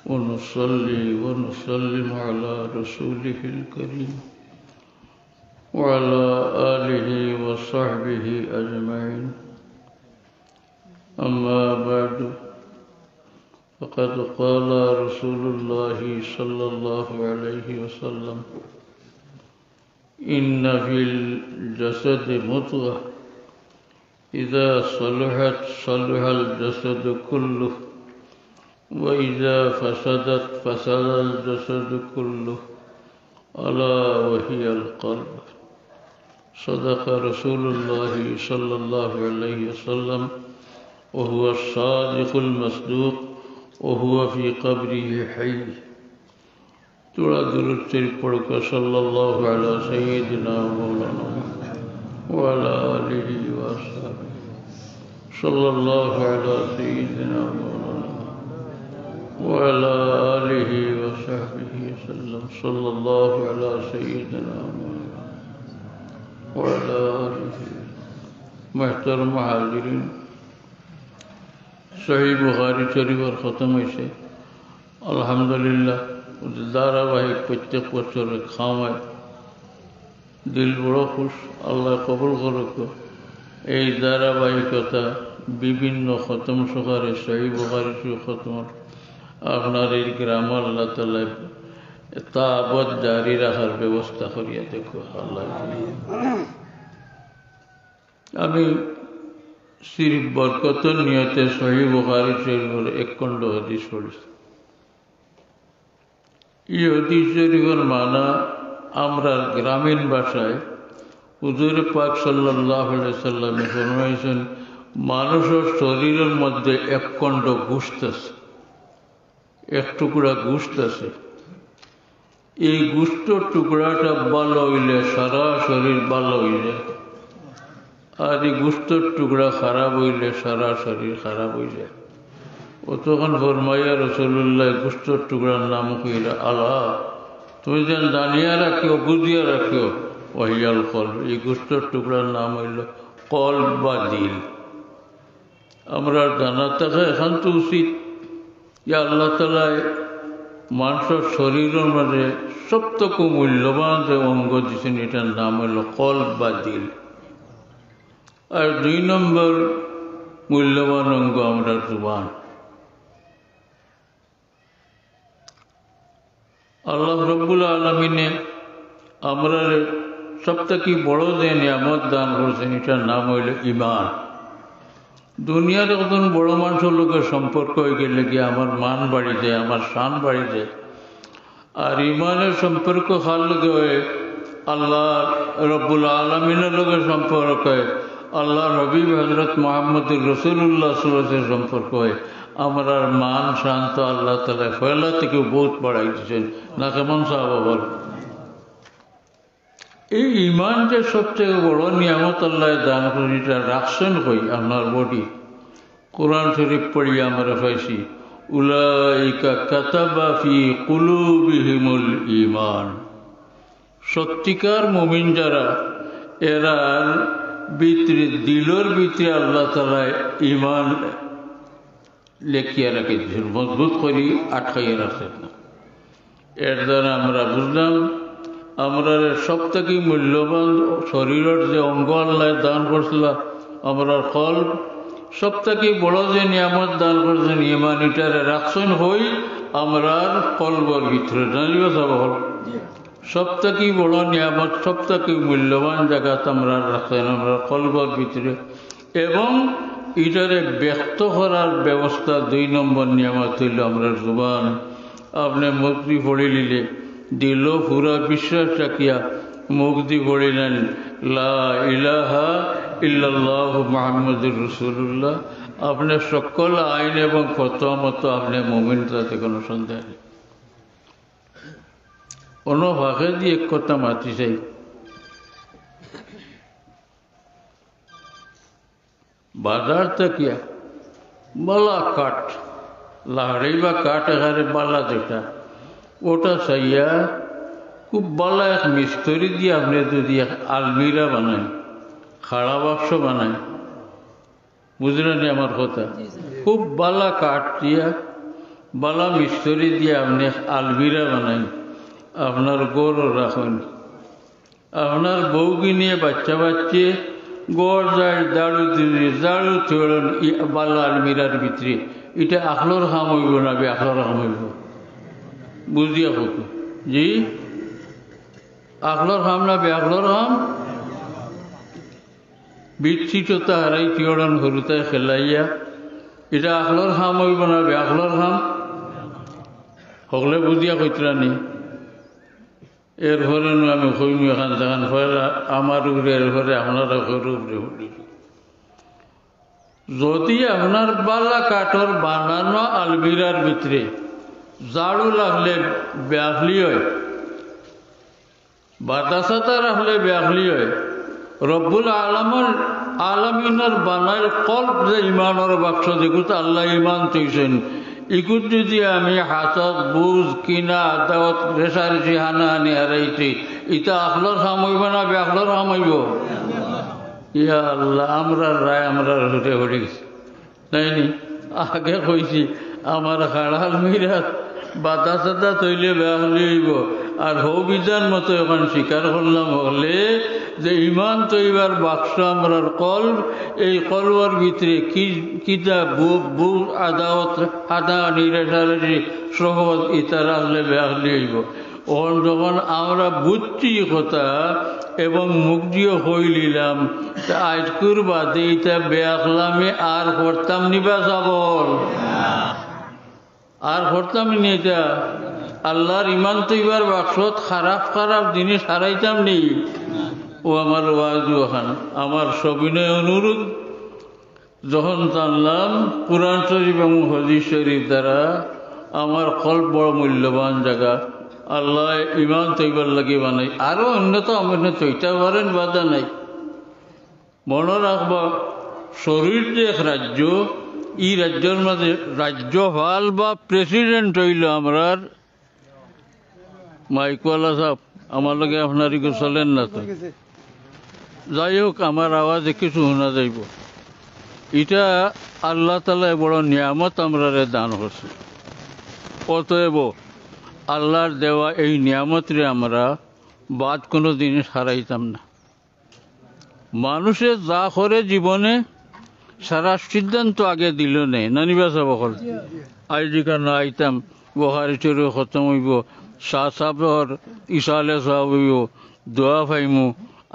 ونصلي ونسلم على رسوله الكريم وعلى آله وصحبه أجمعين. أما بعد، فقد قال رسول الله صلى الله عليه وسلم: إن في الجسد مضغة إذا صلحت صلح الجسد كله وإذا فسدت فسد الجسد كله ألا وهي القلب. صدق رسول الله صلى الله عليه وسلم وهو الصادق المصدوق وهو في قبره حي. توڑا درود شریف پڑھ کر صلی اللہ علی سیدنا مولانا وعلى آله وصحبه صلى الله على سيدنا مولانا وعلى آله وصحبه وسلم صلى الله على سيدنا مولانا وعلى آله. محترم حاضرین، صحیح بخاری شریف اور ختم হয়েছে আলহামদুলিল্লাহ। ধারাবাহিক প্রত্যেক বছর খাওয়ায় দিল বড় খুশ, আল্লাহ কবুল করুক। এই ধারাবাহিকতা বিভিন্ন খতম সকারে সহি বুখারী খতম আপনার এই গ্রাম আল্লাহ তাআলা তাবৎ জারি রাখার ব্যবস্থা করিয়া দেখো আল্লাহ। আমি সিরিফ বরকতের নিয়তে সহি বুখারী শরীফের এক খণ্ড হাদিস পড়েছি। এই হাদিস শরীফের মানা আমরা গ্রামীণ ভাষায় হুজুর পাক সাল্লাল্লাহু আলাইহি সাল্লামে ফরমাইছেন, মানুষের শরীরের মধ্যে এক খণ্ড গোশত আছে, এক টুকরা গোশত আছে। এই গোশতের টুকরাটা ভালো হইলে সারা শরীর ভালো হইলে, আর এই গোশতের টুকরা খারাপ হইলে সারা শরীর খারাপ হয়ে যায়। ও তখন ফরমাইয়া রাসূলুল্লাহ গোশতের টুকরার নাম কইরা, আলা তুমি যেন জানিয়া রাখিও, বুঝিয়া রাখিও, ওয়াহিয়াল কলব। এই গোশতের টুকরার নাম হইল কলব বা দিল। আমরা জানা থাকা এখন তো উচিত যে আল্লাহ তাআলা মানুষের শরীরের মধ্যে সবথেকে মূল্যবান যে অঙ্গ দিয়েছেন, এটার নাম হইল কলব বা দিল। আর 2 নম্বর মূল্যবান অঙ্গ আমরা জুবান। আল্লাহ রব্বুল আলামিনে আমরা সবথেকে বড় যে নিয়ামত দান করছেন, এটার নাম হইল ঈমান। দুনিয়ার একজন বড় মানুষের লোকের সম্পর্ক হয়ে গেলে কি আমার মান বাড়ি যায়, আমার শান বাড়ি যায়। আর ঈমানের সম্পর্ক কার লোকে হয়? আল্লাহ রব্বুল আলামিনের লোকের সম্পর্ক হয়, আল্লাহ নবী হযরত মুহাম্মদুর রাসূলুল্লাহ সাল্লাল্লাহু আলাইহি ওয়াসাল্লাম সম্পর্ক হয়। আমরা মান শান্ত আল্লাহ তাআলা ফয়লা থেকে বহুত বাড়াই দিচ্ছেন না, কেমন সাহাবা বল। এই ঈমান যে সবচেয়ে বড় নিয়ামত আল্লাহ দান করেন, এটা রাখছেন কই? আপনার বডি। কোরআন শরীফ পড়ি আমরা পাইছি, উলাইকা কাতাবা ফি কুলুবিহিমুল ঈমান। সত্যিকার মুমিন যারা, এরার ভিতরে দিলের ভিতরে আল্লাহ তাআলা ঈমান লেখিয়া রাখে দিয়েছেন, মজবুত করি আটকাইয়া রাখছেন না। এর দ্বারা আমরা বুঝলাম আমরা সবথেকে মূল্যবান শরীরের যে অঙ্গ আল্লাহ দান করছিল, আমরা কলব, সবথেকে বড় যে নিয়ামত দান করছেন ঈমান, এটারে রাখছেন হই আমরার কলবের ভিতরে। জানিবা সব সবথেকে বড় নিয়ামত, সবথেকে মূল্যবান জায়গাতে আমরা রাখছেন আমরা কলবের ভিতরে। এবং এটারে ব্যক্ত করার ব্যবস্থা 2 নম্বর নিয়ামত হইল আমরা জুবান। আপনি মুখ দিয়ে পড়ে নিলে দিল পুরা বিশ্বাস রাখিয়া মুখ দিয়ে পড়িলেন লা ইলাহা ইল্লাল্লাহু মুহাম্মাদুর রাসূলুল্লাহ, আপনার সকল আইন এবং ফতোয়া মতো আপনি মুমিন, তাতে কোনো সন্দেহ নেই। অন্য ভাগে দিয়ে এক কথা মাতি চাই, বাজার থাকিয়া বালা কাঠ, লাহড়ি বা কাঠ এখানে বালা যেটা, ওটা চাইয়া খুব বালা এক মিস্ত্রি দিয়ে আপনি যদি আলমিরা বানায়, খাড়া বাক্স বানায়, বুঝলেন আমার কথা, খুব বালা কাঠ দিয়া বালা মিস্ত্রি দিয়ে আপনি আলমিরা বানাইন, আপনার গড় রাখুন, আপনার বউকে নিয়ে বাচ্চা বাচ্চে গড় যায় দাড়ু দিলে দাড়ু চড়ন বালা আলমিরার ভিতরে, এটা আখলোর খাম হইব না বে আখলোর খাম হইব? বুঝিয়া হোক জি, আখলোর খাম না বে আখলোর খাম? বিচ্ছিটা হারাই চড়ন হরুতায় খেলাইয়া, এটা আখলোর খাম হইব না বে আখলোর খাম? সকলে বুঝিয়া কইতরানি। এরপরে আমি কইমি এখান তখন আমার উপরে এরপরে আপনারা উপরে উঠিস। যদি আপনার বালা কাঠর বানানো আলমিরার ভিতরে ঝাড়ু লাগলে ব্যাখলি হয়, বাতাসাতা রাখলে ব্যাখলি হয়, রব্বুল আলমিনের বানার কল্প যে ইমানের বাক্স দেখুত আল্লাহ ইমান চইছেন, ইকুত যদি আমি হাতত বুঝ কিনা আদাওয়াত রেশারেশি হানাহানি হারাইছি, ইটা আখলোর খাম হইব না বে আখলোর খাম হইব? ইয়া আল্লাহ, আমরা রায় আমরা হতে হয়ে গেছি তাইনি। আগে কইছি আমার খাড়াল মিরাত বাতাসাতা তৈলে বেহলি হইব, আর হবিজার মতো এখন স্বীকার করলাম হলে যে ইমান তৈবার বাক্স আমরার কল্ব, এই কলবার ভিতরে কিতা বুক আদাওয়াত হাদাহানি রেশারেশি সহজ ইতা রাখলে বেহলি হইব। ওখান যখন আমরা বুঝছি কথা এবং মুখ দিয়ে হই নিলাম, তা আজকুর বাদে এটা বেআখলামে আর করতাম নিবা যাবল, আর করতাম নি এটা। আল্লাহর ইমান তৈবার বাক্সত খারাপ খারাপ জিনিস হারাইতাম নি। ও আমার ওয়াজ ওখান আমার সবিনয় অনুরোধ, যখন জানলাম কুরআন শরীফ এবং হাদিস শরীফ দ্বারা আমার কল্প বড় মূল্যবান জায়গা, আল্লাহ ইমান তৈবার লাগে বানাই, আরও অন্যতম অন্য তৈটা পারেন বাধা নাই। মনে রাখবা শরীর যে এক রাজ্য, এই রাজ্যের মাঝে রাজ্যপাল বা প্রেসিডেন্ট হইল আমরার মাইকওয়ালা সাহেব, আমার লগে আপনার চলেন না তো, যাই হোক আমার আওয়াজ কিছু শোনা যাইব। এটা আল্লাহ তাআলা বড় নিয়ামত আমরারে দান করছে। অতএব আল্লাহর দেওয়া এই নিয়ামতরে আমরা বাদ কোনো জিনিস হারাইতাম না। মানুষের যা করে জীবনে সারা সিদ্ধান্ত আগে দিল নেই, নানিবা সাবকল আইজিকা না আইতাম বহারি চরে খতম হইব, শাহ সাহর ইসালে সাহেব হইব, দোয়া পাইমু,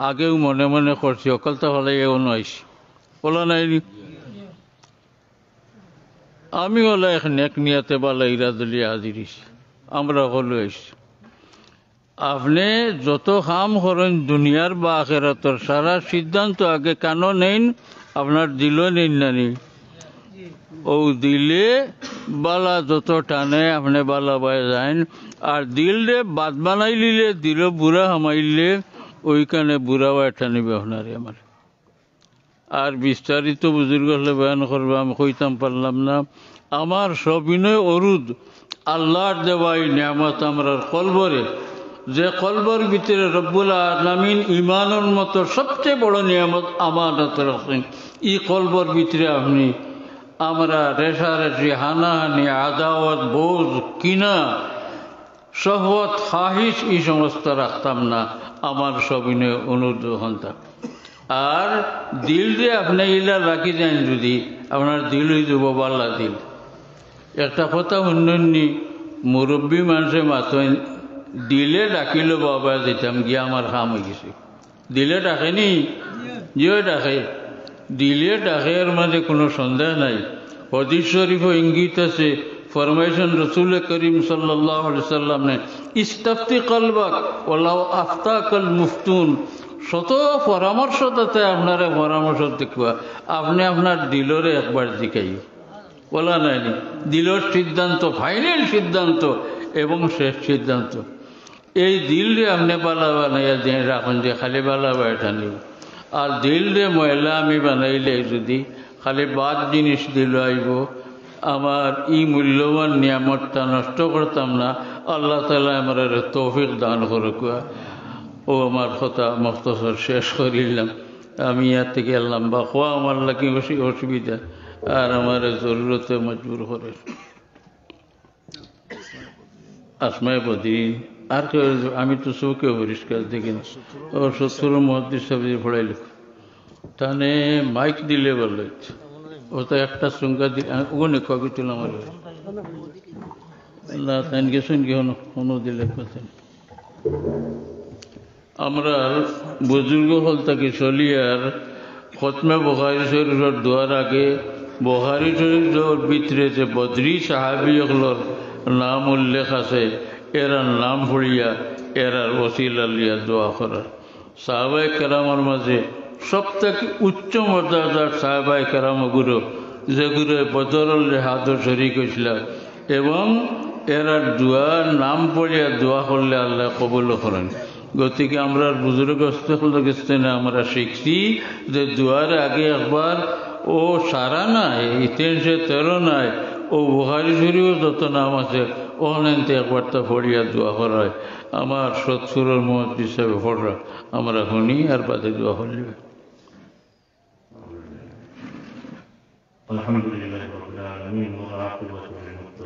আগেও মনে মনে করছি, অকলতা হলে এও আইসি বলা নাইনি। আমি হলে এক নেক নিয়াতে বালা ইরাদলি হাজিরিছি, আমরা হলো আইসি। আপনি যত কাম করেন দুনিয়ার বা আখেরাতর সারা সিদ্ধান্ত আগে কেন নেন, আপনার দিল নেন নানি, ও দিলে বালা যত টানে আপনি বালা বাই যান, আর দিল রে বাদ বানাই লিলে দিল বুড়া হামাইলে ওইখানে বুড়া বাই টানিবে আপনারে আমার। আর বিস্তারিত বুজুর্গ হলে বয়ান করবে, আমি কইতাম পারলাম না। আমার সবিনয় অরুদ, আল্লাহর দেওয়াই নিয়ামত আমরার কলবরে, যে কলবর ভিতরে রব্বুল আলামিন ইমানের মতো সবচেয়ে বড় নিয়ামত আমানত রাখেন, এই কলবর ভিতরে আপনি আমরা রেশারেশি হানাহানি আদাওয়াত বোঝ কিনা শহবত খাহিস এই সমস্ত রাখতাম না। আমার সবিনয় অনুরোধ হন্তা। আর দিল যে আপনি ইলা রাখি যান, যদি আপনার দিল হয়ে যাব বাল্লা দিল। একটা কথা উন্নয়নী মুরব্বী মানুষে মাতন দিলে ডাকিল বাবা যেতাম গিয়ে আমার কাম হয়ে গেছে। দিলে ডাকেনি, জিও ডাকে, দিলে ডাকে, এর মাঝে কোনো সন্দেহ নাই। হাদিস শরীফও ইঙ্গিত আছে, ফরমাইছেন রসুল করিম সাল্লাল্লাহু আলাইহি সাল্লাম নে ইস্তাফতি কলবাক ওয়ালাউ আফতাকাল মুফতুন, শত পরামর্শদাতে আপনারা পরামর্শ দেখবা, আপনি আপনার দিলরে একবার জিকাইও বলা নাইনি। দিলর সিদ্ধান্ত ফাইনাল সিদ্ধান্ত এবং শেষ সিদ্ধান্ত। এই দিল রে আপনি বালা বানাইয়া দিয়ে রাখুন যে খালি বালা বায়টা নিব। আর দিল রে ময়লা আমি বানাইলে যদি খালি বাদ জিনিস দিল আইব, আমার ই মূল্যবান নিয়ামতটা নষ্ট করতাম না। আল্লাহ তাআলা আমার তৌফিক দান করুক। ও আমার কথা মখতসর শেষ করিলাম। আমি ইয়ার থেকে লম্বা খোয়া আমার লাগে অসুবিধা, আর আমার জরুরতে মজবুর করে। আসমায় বদিন আর কেউ আমি তো চৌকেও পরিষ্কার দেখি না ও 70 মুহাদ্দিস সাহেব পড়াইল তানে মাইক দিলে বলল ও তো একটা সংখ্যা দিলে ওখানে কবি তুল আমার আল্লাহ তাই গেছেন কি হনো দিলে কথা আমরা বুজুর্গ হল তাকে চলিয়ার খতমে বুখারী শরীফের দোয়ার আগে বুখারী শরীফের ভিতরে যে বদরি সাহাবীগুলোর নাম উল্লেখ আছে এরার নাম পড়িয়া এরার ওসিলা লিয়া দোয়া করা সাহাবায়ে কেরামের মাঝে সবথেকে উচ্চ মর্যাদার সাহাবায়ে কেরামগুলো যেগুলো বদরের হাতর শরীক হয়েছিল এবং এরার দোয়ার নাম পড়িয়া দোয়া করলে আল্লাহ কবুল করেন গতিকে আমরা বুজুর্গ গেছে না আমরা শিখছি যে দোয়ার আগে একবার ও সারা নাই 313 নাই ও বুখারী শরীফের যত নাম আছে ওখানে একবার তা পড়িয়া দোয়া করা হয় আমার 70 মুহাদ্দিস হিসাবে পড়া আমরা শুনি আর বাদে দোয়া করলে আলহামদুলিল্লাহ রাব্বিল আলামিন ওয়া আকিবাতুল